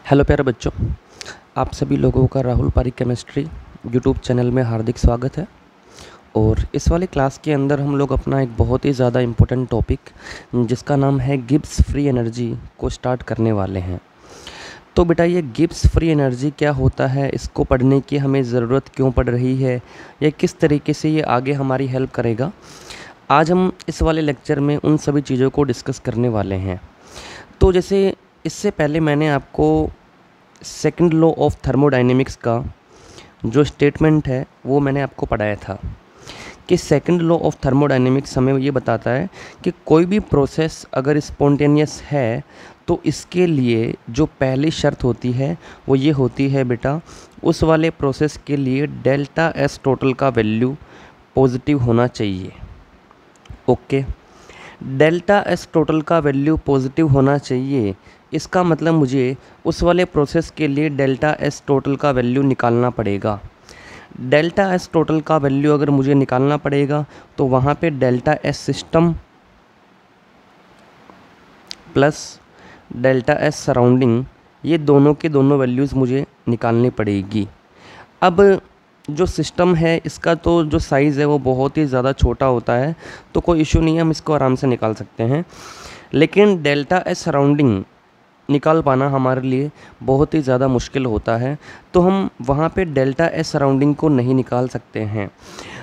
Hello प्यारे बच्चों, आप सभी लोगों का Rahul Pareek chemistry YouTube channel में हार्दिक स्वागत है। और इस वाली क्लास के अंदर हम लोग अपना एक बहुत ही ज़्यादा इम्पोर्टेंट टॉपिक जिसका नाम है गिब्स फ्री एनर्जी को स्टार्ट करने वाले हैं। तो बेटा, ये गिब्स फ्री एनर्जी क्या होता है, इसको पढ़ने की हमें ज़रूरत क्यों पड़ रही है, या किस तरीके से ये आगे हमारी हेल्प करेगा, आज हम इस वाले लेक्चर में उन सभी चीज़ों को डिस्कस करने वाले हैं। तो जैसे इससे पहले मैंने आपको सेकंड लॉ ऑफ थर्मोडायनेमिक्स का जो स्टेटमेंट है वो मैंने आपको पढ़ाया था कि सेकंड लॉ ऑफ थर्मोडायनेमिक्स हमें ये बताता है कि कोई भी प्रोसेस अगर स्पॉन्टेनियस है तो इसके लिए जो पहली शर्त होती है वो ये होती है बेटा, उस वाले प्रोसेस के लिए डेल्टा एस टोटल का वैल्यू पॉजिटिव होना चाहिए। ओके, डेल्टा एस टोटल का वैल्यू पॉजिटिव होना चाहिए। इसका मतलब मुझे उस वाले प्रोसेस के लिए डेल्टा एस टोटल का वैल्यू निकालना पड़ेगा। डेल्टा एस टोटल का वैल्यू अगर मुझे निकालना पड़ेगा तो वहाँ पे delta S system plus delta S surrounding, ये दोनों के दोनों वैल्यूज़ मुझे निकालनी पड़ेगी। अब जो सिस्टम है इसका तो जो साइज़ है वो बहुत ही ज़्यादा छोटा होता है, तो कोई इशू नहीं है, हम इसको आराम से निकाल सकते हैं। लेकिन डेल्टा एस सराउंडिंग निकाल पाना हमारे लिए बहुत ही ज़्यादा मुश्किल होता है, तो हम वहाँ पे डेल्टा एस सराउंडिंग को नहीं निकाल सकते हैं।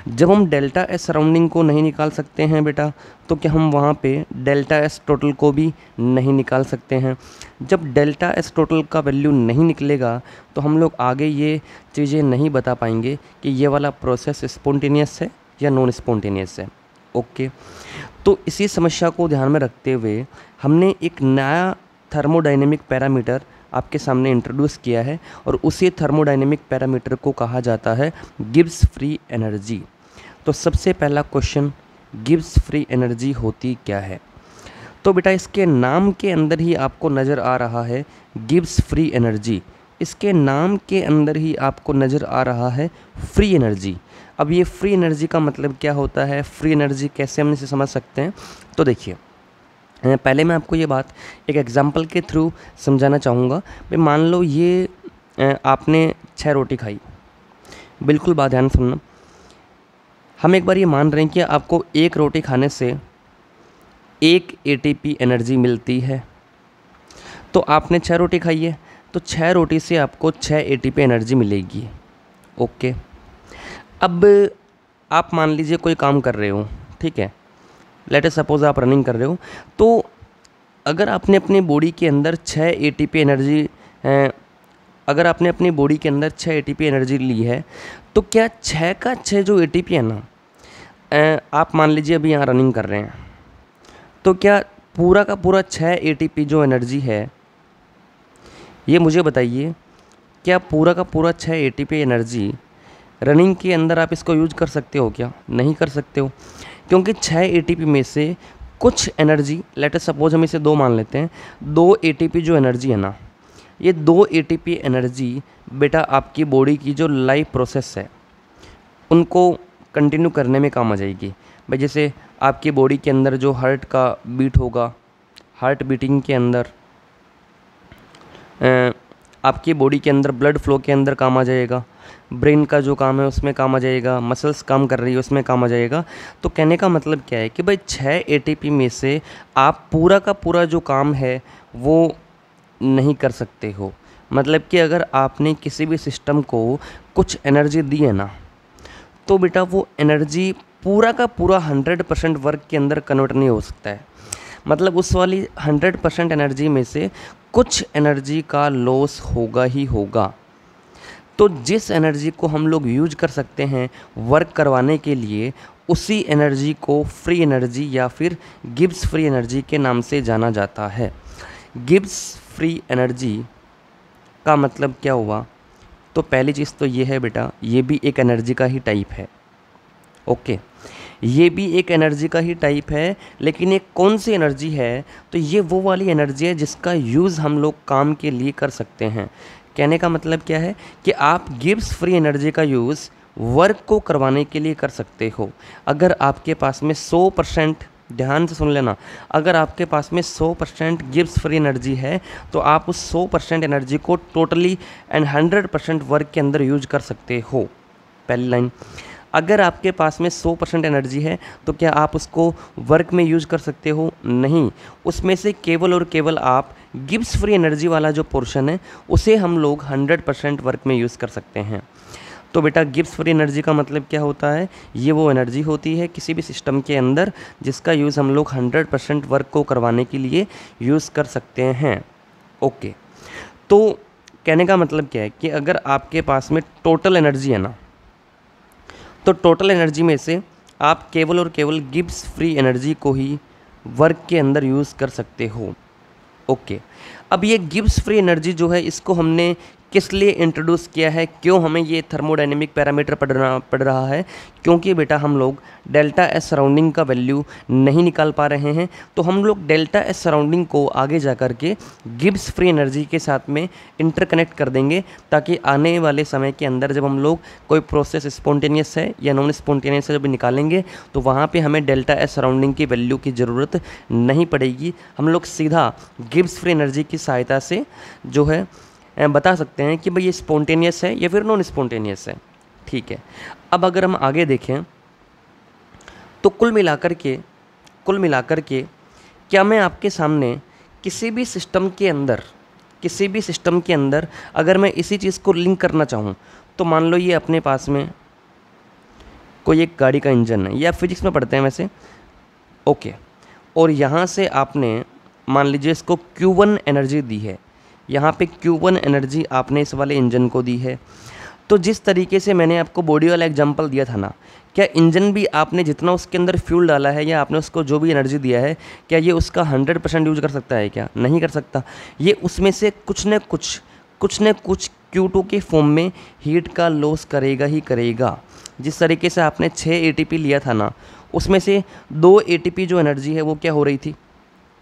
जब हम डेल्टा एस सराउंडिंग को नहीं निकाल सकते हैं बेटा, तो क्या हम वहाँ पे डेल्टा एस टोटल को भी नहीं निकाल सकते हैं। जब डेल्टा एस टोटल का वैल्यू नहीं निकलेगा तो हम लोग आगे ये चीज़ें नहीं बता पाएंगे कि ये वाला प्रोसेस स्पॉन्टेनियस है या नॉन स्पॉन्टेनियस है। ओके, तो इसी समस्या को ध्यान में रखते हुए हमने एक नया थर्मोडायनेमिक पैरामीटर आपके सामने इंट्रोड्यूस किया है, और उसी थर्मोडायनेमिक पैरामीटर को कहा जाता है गिब्स फ्री एनर्जी। तो सबसे पहला क्वेश्चन, गिब्स फ्री एनर्जी होती क्या है। तो बेटा, इसके नाम के अंदर ही आपको नज़र आ रहा है गिब्स फ्री एनर्जी। इसके नाम के अंदर ही आपको नज़र आ रहा है फ्री एनर्जी। अब ये फ्री एनर्जी का मतलब क्या होता है, फ्री एनर्जी कैसे हम इसे समझ सकते हैं। तो देखिए, पहले मैं आपको ये बात एक एग्जांपल के थ्रू समझाना चाहूँगा। भाई मान लो ये आपने 6 रोटी खाई। बिल्कुल बात ध्यान सुनना। हम एक बार ये मान रहे हैं कि आपको एक रोटी खाने से 1 एटीपी एनर्जी मिलती है। तो आपने 6 रोटी खाई है, तो 6 रोटी से आपको 6 एटीपी एनर्जी मिलेगी। ओके, अब आप मान लीजिए कोई काम कर रहे हो, ठीक है, लेट अस सपोज आप रनिंग कर रहे हो। तो अगर आपने अपने बॉडी के अंदर 6 एटीपी एनर्जी अगर आपने अपनी बॉडी के अंदर 6 एटीपी एनर्जी ली है, तो क्या 6 का 6 जो एटीपी है ना, आप मान लीजिए अभी यहाँ रनिंग कर रहे हैं, तो क्या पूरा का पूरा 6 एटीपी जो एनर्जी है, ये मुझे बताइए, क्या पूरा का पूरा 6 एटीपी एनर्जी रनिंग के अंदर आप इसको यूज कर सकते हो? क्या नहीं कर सकते हो, क्योंकि 6 एटीपी में से कुछ एनर्जी, लेट अस सपोज हम इसे 2 मान लेते हैं, 2 एटीपी जो एनर्जी है ना, ये 2 एटीपी एनर्जी बेटा आपकी बॉडी की जो लाइफ प्रोसेस है उनको कंटिन्यू करने में काम आ जाएगी। भाई जैसे आपकी बॉडी के अंदर जो हार्ट का बीट होगा, हार्ट बीटिंग के अंदर आपकी बॉडी के अंदर ब्लड फ्लो के अंदर काम आ जाएगा, ब्रेन का जो काम है उसमें काम आ जाएगा, मसल्स काम कर रही है उसमें काम आ जाएगा। तो कहने का मतलब क्या है कि भाई 6 एटीपी में से आप पूरा का पूरा जो काम है वो नहीं कर सकते हो। मतलब कि अगर आपने किसी भी सिस्टम को कुछ एनर्जी दी है ना, तो बेटा वो एनर्जी पूरा का पूरा 100% वर्क के अंदर कन्वर्ट नहीं हो सकता है। मतलब उस वाली 100% एनर्जी में से कुछ एनर्जी का लॉस होगा ही होगा। तो जिस एनर्जी को हम लोग यूज कर सकते हैं वर्क करवाने के लिए, उसी एनर्जी को फ्री एनर्जी या फिर गिब्स फ्री एनर्जी के नाम से जाना जाता है। गिब्स फ्री एनर्जी का मतलब क्या हुआ? तो पहली चीज़ तो ये है बेटा, ये भी एक एनर्जी का ही टाइप है। ओके, ये भी एक एनर्जी का ही टाइप है, लेकिन ये कौन सी एनर्जी है? तो ये वो वाली एनर्जी है जिसका यूज़ हम लोग काम के लिए कर सकते हैं। कहने का मतलब क्या है कि आप गिब्स फ्री एनर्जी का यूज़ वर्क को करवाने के लिए कर सकते हो। अगर आपके पास में 100% ध्यान से सुन लेना, अगर आपके पास में 100% गिब्स फ्री एनर्जी है तो आप उस 100% एनर्जी को टोटली एंड 100% वर्क के अंदर यूज कर सकते हो। पहली लाइन, अगर आपके पास में 100% एनर्जी है तो क्या आप उसको वर्क में यूज कर सकते हो? नहीं, उसमें से केवल और केवल आप गिब्स फ्री एनर्जी वाला जो पोर्शन है उसे हम लोग 100% वर्क में यूज़ कर सकते हैं। तो बेटा गिब्स फ्री एनर्जी का मतलब क्या होता है? ये वो एनर्जी होती है किसी भी सिस्टम के अंदर जिसका यूज़ हम लोग 100% वर्क को करवाने के लिए यूज़ कर सकते हैं। ओके, तो कहने का मतलब क्या है कि अगर आपके पास में टोटल एनर्जी है ना, तो टोटल एनर्जी में से आप केवल और केवल गिब्स फ्री एनर्जी को ही वर्क के अंदर यूज़ कर सकते हो। ओके, अब ये गिब्स फ्री एनर्जी जो है इसको हमने किस लिए इंट्रोड्यूस किया है, क्यों हमें ये थर्मोडायनेमिक पैरामीटर पढ़ रहा है? क्योंकि बेटा हम लोग डेल्टा एस सराउंडिंग का वैल्यू नहीं निकाल पा रहे हैं, तो हम लोग डेल्टा एस सराउंडिंग को आगे जा कर के गिब्स फ्री एनर्जी के साथ में इंटरकनेक्ट कर देंगे, ताकि आने वाले समय के अंदर जब हम लोग कोई प्रोसेस स्पॉन्टेनियस है या नॉन स्पॉन्टेनियस है जब निकालेंगे तो वहाँ पे हमें डेल्टा एस सराउंडिंग की वैल्यू की ज़रूरत नहीं पड़ेगी। हम लोग सीधा गिब्स फ्री एनर्जी की सहायता से जो है बता सकते हैं कि भाई ये स्पॉन्टेनियस है या फिर नॉन स्पॉन्टेनियस है। ठीक है, अब अगर हम आगे देखें तो कुल मिलाकर के क्या मैं आपके सामने किसी भी सिस्टम के अंदर अगर मैं इसी चीज़ को लिंक करना चाहूँ तो मान लो ये अपने पास में कोई एक गाड़ी का इंजन है, या फिजिक्स में पढ़ते हैं वैसे। ओके, और यहाँ से आपने मान लीजिए इसको Q1 एनर्जी दी है, यहाँ पे Q1 एनर्जी आपने इस वाले इंजन को दी है। तो जिस तरीके से मैंने आपको बॉडी वाला एग्जांपल दिया था ना, क्या इंजन भी आपने जितना उसके अंदर फ्यूल डाला है या आपने उसको जो भी एनर्जी दिया है, क्या ये उसका 100% यूज कर सकता है? क्या नहीं कर सकता। ये उसमें से कुछ न कुछ Q2 के फॉर्म में हीट का लॉस करेगा ही करेगा। जिस तरीके से आपने 6 ATP लिया था ना, उसमें से 2 ATP जो एनर्जी है वो क्या हो रही थी?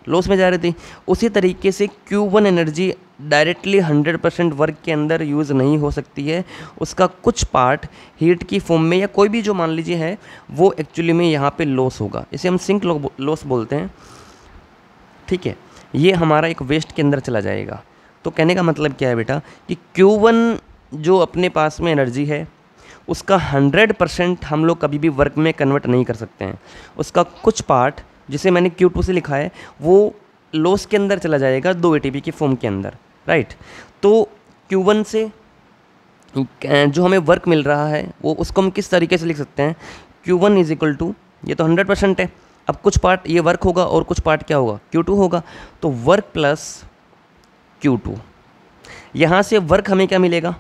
लॉस में जा रही थी। उसी तरीके से Q1 एनर्जी डायरेक्टली 100% वर्क के अंदर यूज़ नहीं हो सकती है, उसका कुछ पार्ट हीट की फॉर्म में या कोई भी जो मान लीजिए है वो एक्चुअली में यहाँ पे लॉस होगा। इसे हम सिंक लॉस बोलते हैं। ठीक है, ये हमारा एक वेस्ट के अंदर चला जाएगा। तो कहने का मतलब क्या है बेटा कि Q1 जो अपने पास में एनर्जी है उसका 100% हम लोग कभी भी वर्क में कन्वर्ट नहीं कर सकते हैं। उसका कुछ पार्ट जिसे मैंने Q2 से लिखा है वो लॉस के अंदर चला जाएगा 2 ATP की फॉर्म के अंदर, राइट। तो Q1 से जो हमें वर्क मिल रहा है वो उसको हम किस तरीके से लिख सकते हैं? Q1 इज इक्वल टू, ये तो 100% है, अब कुछ पार्ट ये वर्क होगा और कुछ पार्ट क्या होगा? Q2 होगा। तो वर्क प्लस Q2, यहाँ से वर्क हमें क्या मिलेगा?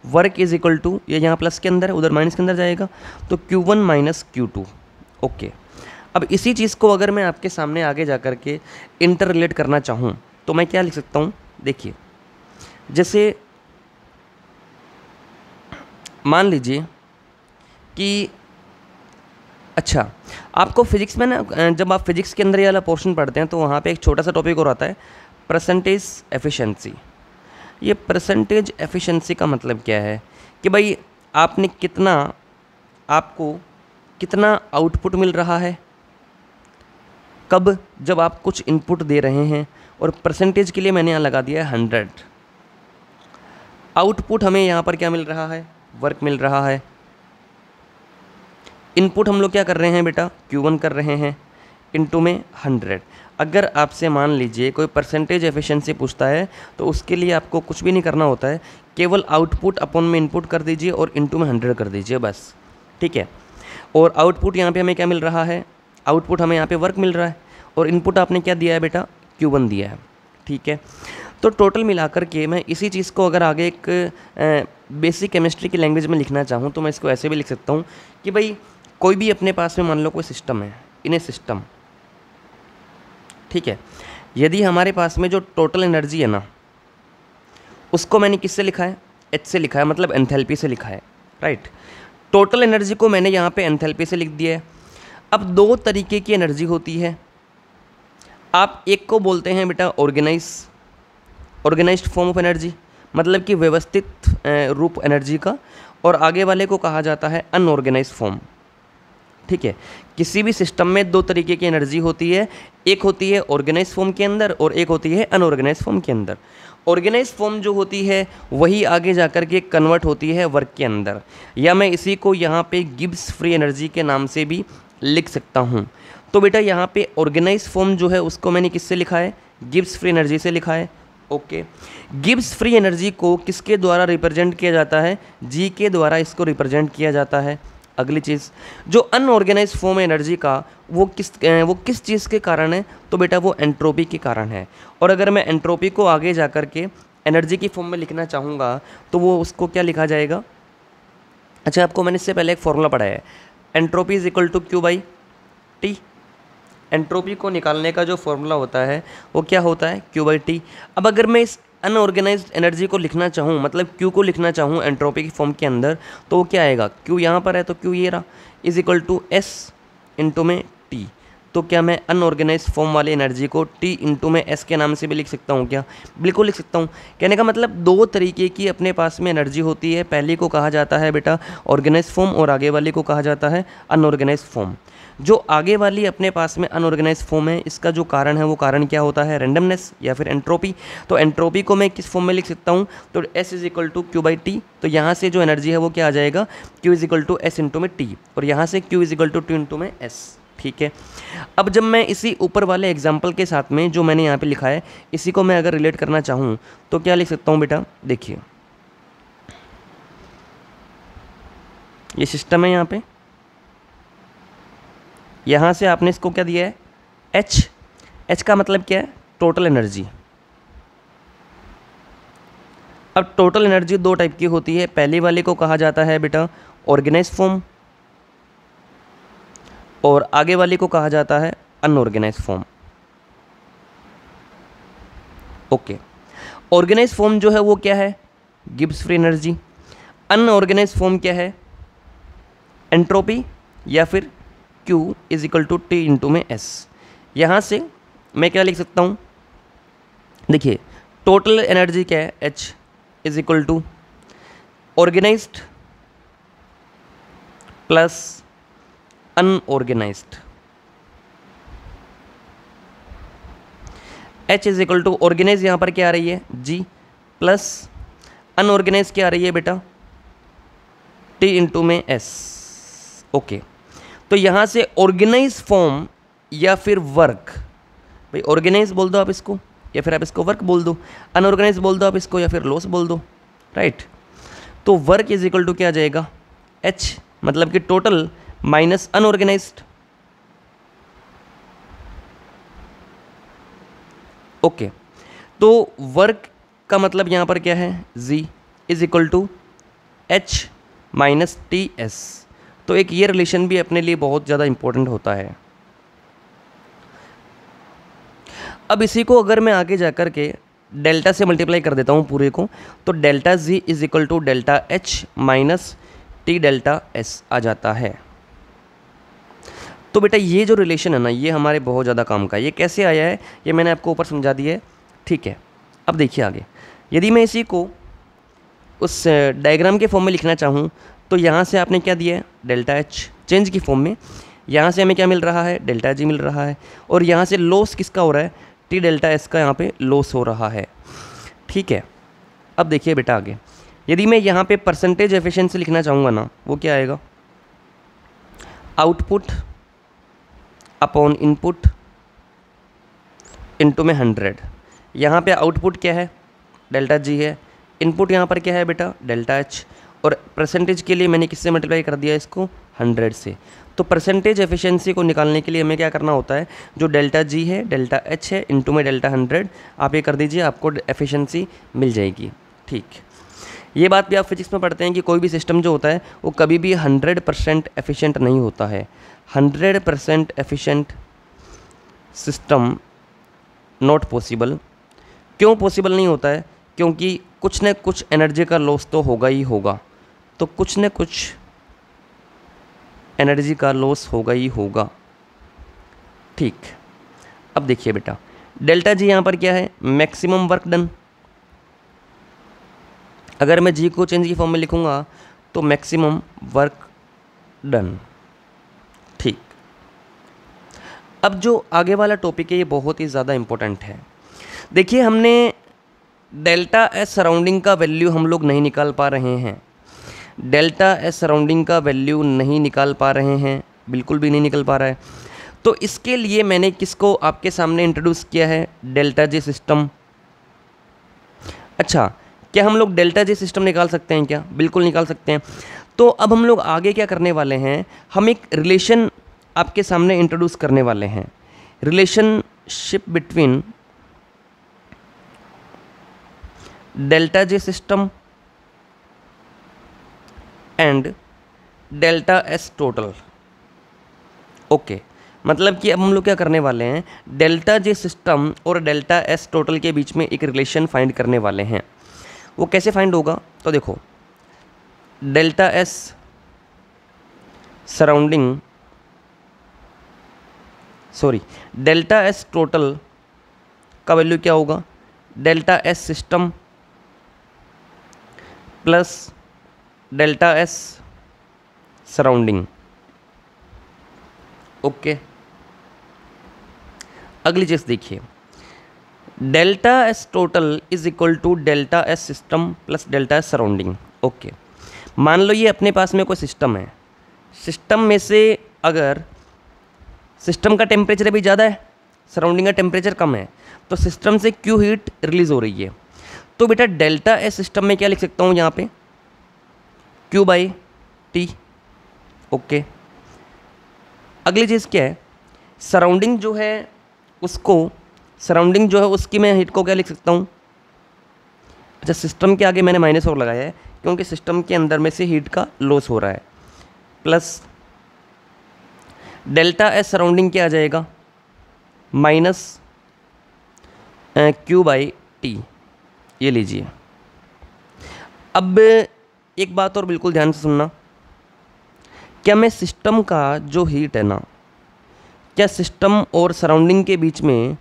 वर्क इज इक्वल टू, ये यहाँ प्लस के अंदर है उधर माइनस के अंदर जाएगा, तो Q1 माइनस Q2। ओके, अब इसी चीज़ को अगर मैं आपके सामने आगे जा कर के इंटर रिलेट करना चाहूँ तो मैं क्या लिख सकता हूँ? देखिए, जैसे मान लीजिए कि अच्छा, आपको फिजिक्स में ना, जब आप फिजिक्स के अंदर ये वाला पोर्शन पढ़ते हैं तो वहाँ पे एक छोटा सा टॉपिक और आता है, परसेंटेज एफिशिएंसी। ये परसेंटेज एफिशिएंसी का मतलब क्या है कि भाई आपने आपको कितना आउटपुट मिल रहा है, कब? जब आप कुछ इनपुट दे रहे हैं, और परसेंटेज के लिए मैंने यहाँ लगा दिया है 100। आउटपुट हमें यहाँ पर क्या मिल रहा है? वर्क मिल रहा है। इनपुट हम लोग क्या कर रहे हैं बेटा? Q1 कर रहे हैं, इनटू में 100। अगर आपसे मान लीजिए कोई परसेंटेज एफिशिएंसी पूछता है तो उसके लिए आपको कुछ भी नहीं करना होता है, केवल आउटपुट अपॉन में इनपुट कर दीजिए और इनटू में 100 कर दीजिए बस। ठीक है, और आउटपुट यहाँ पे हमें क्या मिल रहा है? आउटपुट हमें यहाँ पे वर्क मिल रहा है, और इनपुट आपने क्या दिया है बेटा? Q1 दिया है। ठीक है, तो टोटल मिलाकर के मैं इसी चीज़ को अगर आगे एक बेसिक केमिस्ट्री की लैंग्वेज में लिखना चाहूँ तो मैं इसको ऐसे भी लिख सकता हूँ कि भाई कोई भी अपने पास में मान लो कोई सिस्टम है, इन ए सिस्टम, ठीक है, यदि हमारे पास में जो टोटल एनर्जी है ना उसको मैंने किससे लिखा है? H से लिखा है, मतलब एंथैल्पी से लिखा है, राइट। टोटल एनर्जी को मैंने यहाँ पे एंथैल्पी से लिख दिया है। अब 2 तरीके की एनर्जी होती है, आप एक को बोलते हैं बेटा ऑर्गेनाइज्ड फॉर्म ऑफ एनर्जी, मतलब कि व्यवस्थित रूप एनर्जी का, और आगे वाले को कहा जाता है अनऑर्गेनाइज्ड फॉर्म। ठीक है। किसी भी सिस्टम में दो तरीके की एनर्जी होती है, एक होती है ऑर्गेनाइज फॉर्म के अंदर और एक होती है अनऑर्गेनाइज फॉर्म के अंदर। ऑर्गेनाइज फॉर्म जो होती है वही आगे जाकर के कन्वर्ट होती है वर्क के अंदर, या मैं इसी को यहाँ पे गिब्स फ्री एनर्जी के नाम से भी लिख सकता हूँ। तो बेटा यहाँ पे ऑर्गेनाइज फॉर्म जो है उसको मैंने किससे लिखा है, गिब्स फ्री एनर्जी से लिखा है। ओके, गिब्स फ्री एनर्जी को किसके द्वारा रिप्रेजेंट किया जाता है, जी के द्वारा इसको रिप्रेजेंट किया जाता है। अगली चीज़, जो अनऑर्गेनाइज फॉर्म एनर्जी का वो किस चीज़ के कारण है, तो बेटा वो एंट्रोपी के कारण है। और अगर मैं एंट्रोपी को आगे जा कर के एनर्जी की फॉर्म में लिखना चाहूँगा तो वो उसको क्या लिखा जाएगा। अच्छा, आपको मैंने इससे पहले एक फॉर्मूला पढ़ाया है, entropy is equal to Q by T. Entropy को निकालने का जो फॉर्मूला होता है वो क्या होता है, क्यू बाई टी। अब अगर मैं इस अनऑर्गेनाइज्ड एनर्जी को लिखना चाहूँ, मतलब क्यू को लिखना चाहूँ एंट्रोपी की फॉर्म के अंदर, तो वो क्या आएगा, क्यू यहाँ पर है तो क्यू ये रहा, is equal to S into में टी। तो क्या मैं अनऑर्गेनाइज्ड फॉर्म वाली एनर्जी को टी इंटू में एस के नाम से भी लिख सकता हूँ क्या, बिल्कुल लिख सकता हूँ। कहने का मतलब दो तरीके की अपने पास में एनर्जी होती है, पहली को कहा जाता है बेटा ऑर्गेनाइज्ड फॉर्म और आगे वाली को कहा जाता है अनऑर्गेनाइज्ड फॉर्म। जो आगे वाली अपने पास में अनऑर्गेनाइज्ड फॉर्म है, इसका जो कारण है वो कारण क्या होता है, रैंडमनेस या फिर एंट्रोपी। तो एंट्रोपी को मैं किस फॉर्म में लिख सकता हूँ, तो S is equal to Q by T. तो यहाँ से जो एनर्जी है वो क्या आ जाएगा, Q is equal to S into में टी, और यहाँ से Q is equal to T into में एस। ठीक है। अब जब मैं इसी ऊपर वाले एग्जाम्पल के साथ में जो मैंने यहाँ पे लिखा है, इसी को मैं अगर रिलेट करना चाहूँ तो क्या लिख सकता हूँ बेटा, देखिए ये सिस्टम है, यहाँ पे यहाँ से आपने इसको क्या दिया है, एच। एच का मतलब क्या है, टोटल एनर्जी। अब टोटल एनर्जी दो टाइप की होती है, पहली वाले को कहा जाता है बेटा ऑर्गेनाइज्ड फॉर्म और आगे वाले को कहा जाता है unorganised form. Okay, organised form जो है वो क्या है, Gibbs free energy. Unorganised form क्या है, एंट्रोपी या फिर Q is equal to T into में एस। यहाँ से मैं क्या लिख सकता हूँ, देखिए टोटल एनर्जी क्या है, H is equal to organised plus unorganised. H is equal to organise यहाँ पर क्या आ रही है, G, प्लस अनऑर्गेनाइज क्या आ रही है बेटा, T इंटू में S। ओके, तो यहाँ से ऑर्गेनाइज फॉर्म या फिर वर्क, भाई ऑर्गेनाइज बोल दो आप इसको या फिर आप इसको वर्क बोल दो, अनऑर्गेनाइज बोल दो आप इसको या फिर लॉस बोल दो, राइट। तो वर्क इज इक्वल टू क्या आ जाएगा, H, मतलब कि टोटल माइनस अनऑर्गेनाइज्ड। ओके, तो वर्क का मतलब यहाँ पर क्या है, Z is equal to H minus T S. तो एक ये रिलेशन भी अपने लिए बहुत ज़्यादा इंपॉर्टेंट होता है। अब इसी को अगर मैं आगे जा कर के डेल्टा से मल्टीप्लाई कर देता हूँ पूरे को, तो delta G is equal to delta H minus T delta S आ जाता है। तो बेटा ये जो रिलेशन है ना, ये हमारे बहुत ज़्यादा काम का है। ये कैसे आया है ये मैंने आपको ऊपर समझा दिया है, ठीक है। अब देखिए आगे, यदि मैं इसी को उस डायग्राम के फॉर्म में लिखना चाहूँ तो यहाँ से आपने क्या दिया है, डेल्टा एच चेंज की फॉर्म में, यहाँ से हमें क्या मिल रहा है, डेल्टा जी मिल रहा है, और यहाँ से लॉस किसका हो रहा है, टी डेल्टा एस का यहाँ पे लॉस हो रहा है, ठीक है। अब देखिए बेटा आगे, यदि मैं यहाँ पे परसेंटेज एफिशिएंसी लिखना चाहूँगा ना, वो क्या आएगा, आउटपुट अपॉन इनपुट इनटू में 100। यहाँ पे आउटपुट क्या है, डेल्टा जी है, इनपुट यहाँ पर क्या है बेटा, डेल्टा एच, और परसेंटेज के लिए मैंने किससे मल्टीप्लाई कर दिया इसको, 100 से। तो परसेंटेज एफिशिएंसी को निकालने के लिए हमें क्या करना होता है, जो डेल्टा जी है, डेल्टा एच है, इनटू में डेल्टा 100 आप ये कर दीजिए, आपको एफिशिएंसी मिल जाएगी, ठीक। ये बात भी आप फिजिक्स में पढ़ते हैं कि कोई भी सिस्टम जो होता है वो कभी भी 100% एफिशिएंट नहीं होता है। 100% एफिशिएंट सिस्टम नॉट पॉसिबल। क्यों पॉसिबल नहीं होता है, क्योंकि कुछ न कुछ एनर्जी का लॉस तो होगा ही होगा, तो कुछ न कुछ एनर्जी का लॉस होगा ही होगा, ठीक। अब देखिए बेटा, डेल्टा जी यहाँ पर क्या है, मैक्सिमम वर्क डन। अगर मैं जी को चेंज की फॉर्म में लिखूँगा तो मैक्सिमम वर्क डन, अब जो आगे वाला टॉपिक है ये बहुत ही ज़्यादा इम्पोर्टेंट है। देखिए, हमने डेल्टा एस सराउंडिंग का वैल्यू हम लोग नहीं निकाल पा रहे हैं, डेल्टा एस सराउंडिंग का वैल्यू नहीं निकाल पा रहे हैं, बिल्कुल भी नहीं निकल पा रहा है। तो इसके लिए मैंने किसको आपके सामने इंट्रोड्यूस किया है, डेल्टा जे सिस्टम। अच्छा, क्या हम लोग डेल्टा जे सिस्टम निकाल सकते हैं क्या? बिल्कुल निकाल सकते हैं। तो अब हम लोग आगे क्या करने वाले हैं, हम एक रिलेशन आपके सामने इंट्रोड्यूस करने वाले हैं, relationship between delta J system and delta S total. Okay, मतलब कि अब हम लोग क्या करने वाले हैं, डेल्टा जे सिस्टम और डेल्टा एस टोटल के बीच में एक रिलेशन फाइंड करने वाले हैं। वो कैसे फाइंड होगा, तो देखो, delta S surrounding delta S total का वैल्यू क्या होगा, delta S system plus delta S surrounding. Okay, अगली चीज़ देखिए, delta S total is equal to delta S system plus delta S surrounding. Okay, मान लो ये अपने पास में कोई सिस्टम है, सिस्टम में से अगर सिस्टम का टेम्परेचर अभी ज़्यादा है, सराउंडिंग का टेम्परेचर कम है, तो सिस्टम से क्यू हीट रिलीज हो रही है। तो बेटा डेल्टा एस सिस्टम में क्या लिख सकता हूँ यहाँ पे, क्यू बाई टी। ओके, अगली चीज़ क्या है, सराउंडिंग जो है उसकी मैं हीट को क्या लिख सकता हूँ, अच्छा सिस्टम के आगे मैंने माइनस और लगाया है क्योंकि सिस्टम के अंदर में से हीट का लॉस हो रहा है, प्लस डेल्टा एस सराउंडिंग क्या आ जाएगा, माइनस क्यू बाई टी। ये लीजिए। अब एक बात और बिल्कुल ध्यान से सुनना, क्या मैं सिस्टम का जो हीट है ना, क्या सिस्टम और सराउंडिंग के बीच में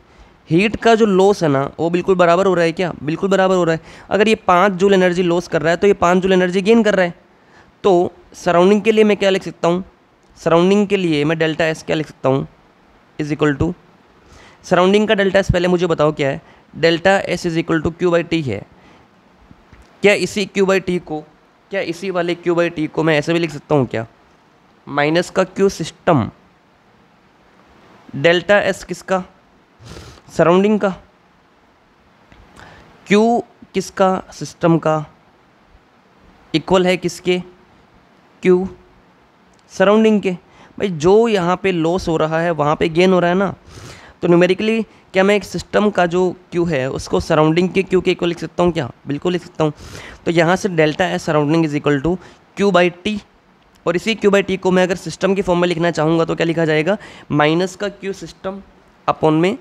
हीट का जो लॉस है ना वो बिल्कुल बराबर हो रहा है क्या? बिल्कुल बराबर हो रहा है। अगर ये 5 जूल एनर्जी लॉस कर रहा है तो ये 5 जूल एनर्जी गेन कर रहा है। तो सराउंडिंग के लिए मैं क्या लिख सकता हूँ, सराउंडिंग के लिए मैं डेल्टा एस क्या लिख सकता हूँ, इज इक्वल टू, सराउंडिंग का डेल्टा एस पहले मुझे बताओ क्या है, delta S is equal to Q by T है। क्या इसी क्यू बाई टी को, क्या इसी वाले क्यू बाई टी को मैं ऐसे भी लिख सकता हूँ क्या, माइनस का क्यू सिस्टम, डेल्टा एस किसका, सराउंडिंग का, क्यू किसका, सिस्टम का, इक्वल है किसके, क्यू सराउंडिंग के। भाई जो यहाँ पे लॉस हो रहा है वहाँ पे गेन हो रहा है ना, तो न्यूमेरिकली क्या मैं एक सिस्टम का जो क्यू है उसको सराउंडिंग के क्यू के इक्वल लिख सकता हूँ क्या? बिल्कुल लिख सकता हूँ। तो यहाँ से delta S surrounding is equal to Q by T, और इसी क्यू बाई टी को मैं अगर सिस्टम की फॉर्म में लिखना चाहूँगा तो क्या लिखा जाएगा, माइनस का क्यू सिस्टम अपॉन में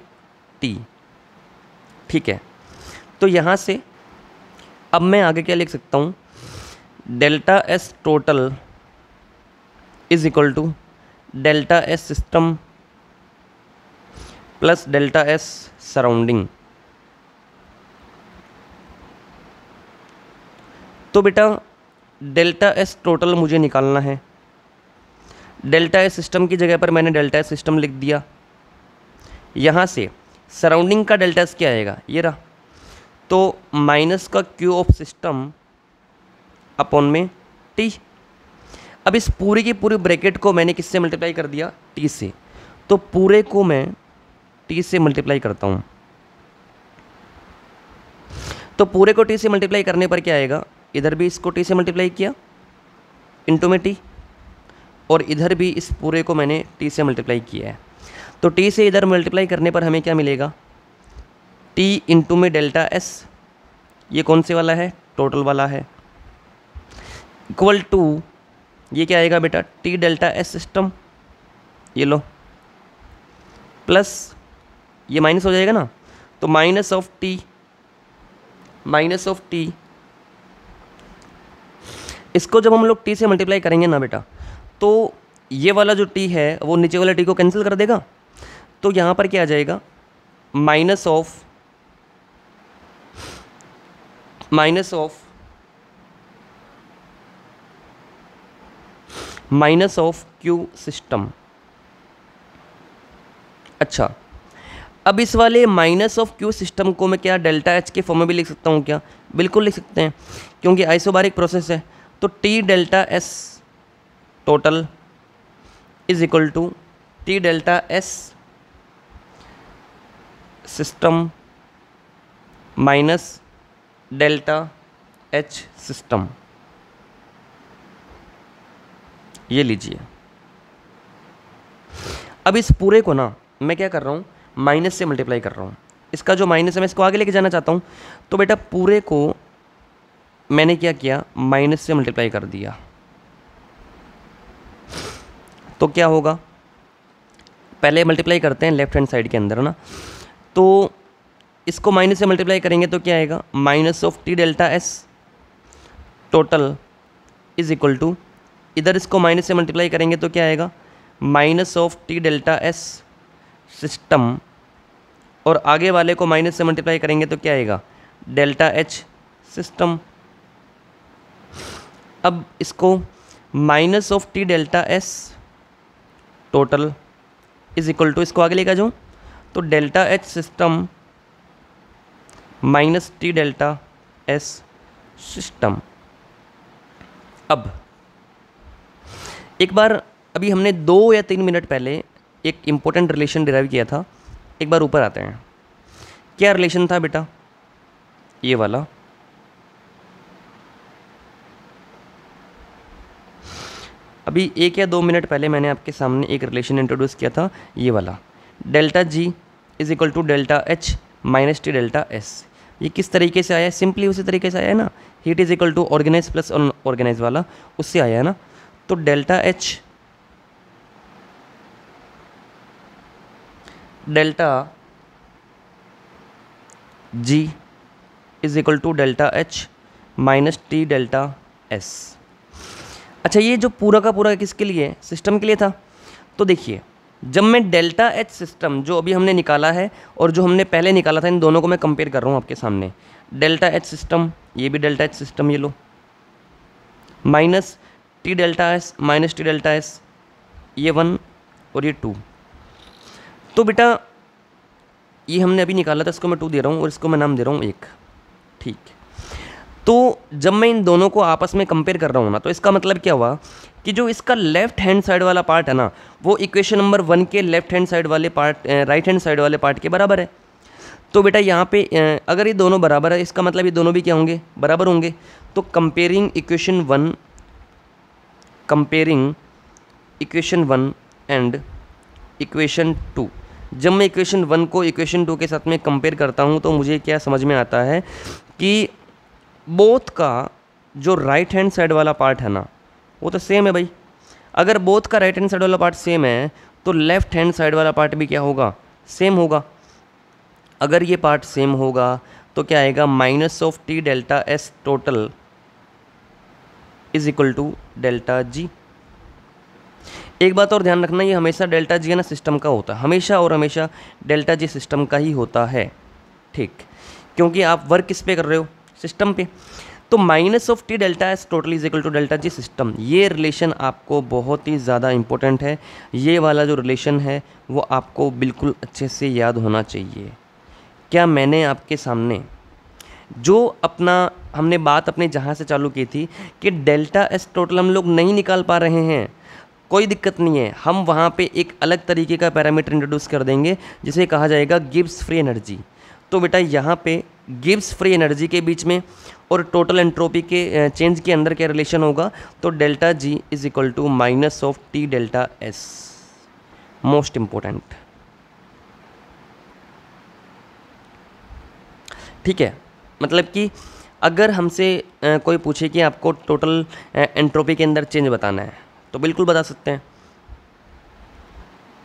टी। ठीक है, तो यहाँ से अब मैं आगे क्या लिख सकता हूँ, delta S total is equal to delta S system plus delta S surrounding. तो बेटा डेल्टा एस टोटल मुझे निकालना है, डेल्टा एस सिस्टम की जगह पर मैंने डेल्टा एस सिस्टम लिख दिया। यहाँ से सराउंडिंग का डेल्टा एस क्या आएगा, ये रहा, तो माइनस का क्यू ऑफ सिस्टम अपॉन में टी। अब इस पूरी की पूरी ब्रैकेट को मैंने किससे मल्टीप्लाई कर दिया, टी से, तो पूरे को मैं टी से मल्टीप्लाई करता हूँ। तो पूरे को टी से मल्टीप्लाई करने पर क्या आएगा, इधर भी इसको टी से मल्टीप्लाई किया इंटू में टी, और इधर भी इस पूरे को मैंने टी से मल्टीप्लाई किया है। तो टी से इधर मल्टीप्लाई करने पर हमें क्या मिलेगा, टी इंटू में डेल्टा एस, ये कौन से वाला है, टोटल वाला है, इक्वल टू ये क्या आएगा बेटा, टी डेल्टा एस सिस्टम, ये लो, प्लस ये माइनस हो जाएगा ना, तो माइनस ऑफ टी, इसको जब हम लोग टी से मल्टीप्लाई करेंगे ना बेटा, तो ये वाला जो टी है वो नीचे वाले टी को कैंसिल कर देगा। तो यहाँ पर क्या आ जाएगा, माइनस ऑफ क्यू सिस्टम। अच्छा, अब इस वाले माइनस ऑफ क्यू सिस्टम को मैं क्या डेल्टा एच के फॉर्म में भी लिख सकता हूँ क्या? बिल्कुल लिख सकते हैं, क्योंकि आइसोबारिक प्रोसेस है। तो T delta S total is equal to T delta S system minus delta H system. ये लीजिए। अब इस पूरे को ना मैं क्या कर रहा हूँ, माइनस से मल्टीप्लाई कर रहा हूँ। इसका जो माइनस है मैं इसको आगे लेके जाना चाहता हूँ, तो बेटा पूरे को मैंने क्या किया, माइनस से मल्टीप्लाई कर दिया। तो क्या होगा, पहले मल्टीप्लाई करते हैं लेफ्ट हैंड साइड के अंदर ना, तो इसको माइनस से मल्टीप्लाई करेंगे तो क्या आएगा, minus of T delta S total is equal to, इधर इसको माइनस से मल्टीप्लाई करेंगे तो क्या आएगा, minus of T delta S system, और आगे वाले को माइनस से मल्टीप्लाई करेंगे तो क्या आएगा, डेल्टा एच सिस्टम। अब इसको minus of T delta S total is equal to, इसको आगे लेकर जाऊँ तो delta H system minus T delta S system. अब एक बार अभी हमने 2 या 3 मिनट पहले एक इम्पोर्टेंट रिलेशन डिराइव किया था, एक बार ऊपर आते हैं। क्या रिलेशन था बेटा, ये वाला, अभी 1 या 2 मिनट पहले मैंने आपके सामने एक रिलेशन इंट्रोड्यूस किया था, ये वाला, delta G is equal to delta H minus T delta S. ये किस तरीके से आया है, सिंपली उसी तरीके से आया है ना, heat is equal to organise plus organise वाला, उससे आया है ना। तो delta H delta G is equal to delta H minus T delta S. अच्छा, ये जो पूरा का पूरा किसके लिए है, सिस्टम के लिए था। तो देखिए, जब मैं डेल्टा एच सिस्टम जो अभी हमने निकाला है और जो हमने पहले निकाला था, इन दोनों को मैं कंपेयर कर रहा हूँ आपके सामने। डेल्टा एच सिस्टम, ये भी डेल्टा एच सिस्टम, ये लो, minus T delta S minus T delta S, ये 1 और ये 2। तो बेटा ये हमने अभी निकाला था, इसको मैं 2 दे रहा हूँ और इसको मैं नाम दे रहा हूँ 1, ठीक। तो जब मैं इन दोनों को आपस में कंपेयर कर रहा हूँ ना, तो इसका मतलब क्या हुआ कि जो इसका लेफ्ट हैंड साइड वाला पार्ट है ना, वो इक्वेशन नंबर 1 के लेफ्ट हैंड साइड वाले पार्ट, राइट हैंड साइड वाले पार्ट के बराबर है। तो बेटा यहाँ पे अगर ये दोनों बराबर है, इसका मतलब ये दोनों भी क्या होंगे, बराबर होंगे। तो कंपेयरिंग इक्वेशन 1 एंड इक्वेशन 2, जब मैं इक्वेशन 1 को इक्वेशन 2 के साथ में कंपेयर करता हूँ, तो मुझे क्या समझ में आता है कि बोथ का जो राइट हैंड साइड वाला पार्ट है ना, वो तो सेम है भाई। अगर बोथ का राइट हैंड साइड वाला पार्ट सेम है, तो लेफ्ट हैंड साइड वाला पार्ट भी क्या होगा, सेम होगा। अगर ये पार्ट सेम होगा तो क्या आएगा, minus of T delta S total is equal to delta G. एक बात और ध्यान रखना, ये हमेशा डेल्टा जी है ना सिस्टम का होता है, हमेशा और हमेशा डेल्टा जी सिस्टम का ही होता है, ठीक, क्योंकि आप वर्क किस पे कर रहे हो, सिस्टम पे। तो minus of T delta S total is equal to delta G system, ये रिलेशन आपको बहुत ही ज़्यादा इंपॉर्टेंट है। ये वाला जो रिलेशन है वो आपको बिल्कुल अच्छे से याद होना चाहिए। क्या मैंने आपके सामने जो अपना हमने बात अपने जहाँ से चालू की थी कि डेल्टा एस टोटल हम लोग नहीं निकाल पा रहे हैं, कोई दिक्कत नहीं है, हम वहाँ पे एक अलग तरीके का पैरामीटर इंट्रोड्यूस कर देंगे जिसे कहा जाएगा गिब्स फ्री एनर्जी। तो बेटा यहाँ पे गिब्स फ्री एनर्जी के बीच में और टोटल एंट्रोपी के चेंज के अंदर क्या रिलेशन होगा, तो delta G is equal to minus of T delta S, most important, ठीक है। मतलब कि अगर हमसे कोई पूछे कि आपको टोटल एंट्रोपी के अंदर चेंज बताना है, तो बिल्कुल बता सकते हैं।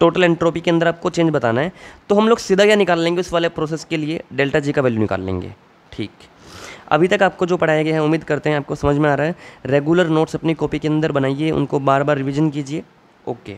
टोटल एंट्रोपी के अंदर आपको चेंज बताना है, तो हम लोग सीधा क्या निकाल लेंगे, उस वाले प्रोसेस के लिए डेल्टा जी का वैल्यू निकाल लेंगे, ठीक। अभी तक आपको जो पढ़ाया गया है उम्मीद करते हैं आपको समझ में आ रहा है। रेगुलर नोट्स अपनी कॉपी के अंदर बनाइए, उनको बार बार रिवीजन कीजिए, ओके।